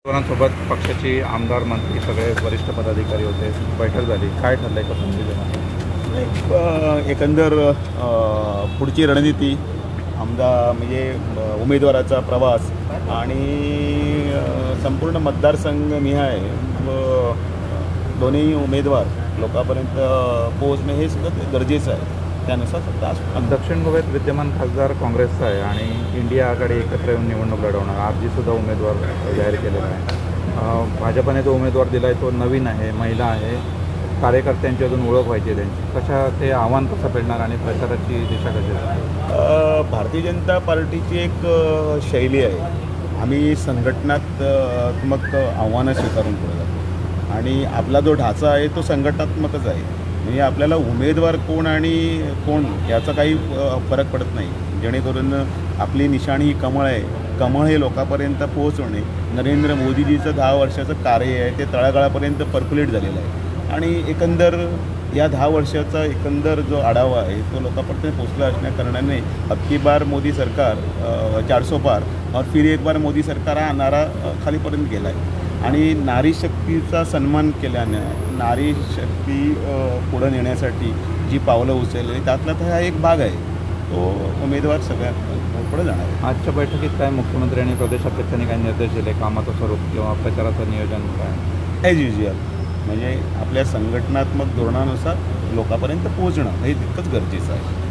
सोबत पक्षाची आमदार मंत्री सगळे वरिष्ठ पदाधिकारी होते, बैठक झाली. काय ठरलं एकंदरीत? एकंदर पुढची रणनीती आमदार म्हणजे उमेदवाराचा प्रवास आणि संपूर्ण मतदारसंघ निहाय दोन्ही उमेदवार लोकांपर्यंत पोहोचणे हे सगळं गरजेचं आहे. त्यानुसार सत्ता दक्षिण गोव्यात विद्यमान खासदार काँग्रेसचा आहे आणि इंडिया आघाडी एकत्र येऊन निवडणूक लढवणार. आरजीसुद्धा उमेदवार जाहीर केलेला आहे. भाजपने जो उमेदवार दिला आहे तो नवीन आहे, महिला आहे. कार्यकर्त्यांची अजून ओळख व्हायची आहे त्यांची. कशा ते आव्हान कसं पेलणार आणि प्रचाराची दिशा कशी आहे? भारतीय जनता पार्टीची एक शैली आहे. आम्ही संघटनात्मक आव्हानं स्वीकारून पुढे जातो आणि आपला जो ढाचा आहे तो संघटनात्मकच आहे. म्हणजे आपल्याला उमेदवार कोण आणि कोण याचा काही फरक पडत नाही. जेणेकरून आपली निशाणी ही कमळ आहे. कमळ हे लोकांपर्यंत पोहोचवणे नरेंद्र मोदीजीचं 10 वर्षाचं कार्य आहे ते तळागाळापर्यंत पर्क्युलेट झालेलं आहे आणि एकंदर या 10 वर्षाचा एकंदर जो आढावा आहे तो लोकांपर्यंत पोचला असण्या कारणाने अबकी बार मोदी सरकार 400 पार और फिर एक बार मोदी सरकार हा नारा खालीपर्यंत गेला आहे आणि नारी शक्तीचा सन्मान केल्यानं नारी शक्ती पुढं नेण्यासाठी जी पावलं उचलली त्यातला तर हा एक भाग आहे. तो उमेदवार सगळ्यात पुढे जाणार आहे. आजच्या बैठकीत काय मुख्यमंत्री आणि प्रदेशाध्यक्षांनी काही निर्देश दिले, कामाचं स्वरूप किंवा प्रचाराचं नियोजन काय? ॲज युज्युअल म्हणजे आपल्या संघटनात्मक धोरणानुसार लोकांपर्यंत पोहोचणं हे तितकंच गरजेचं आहे.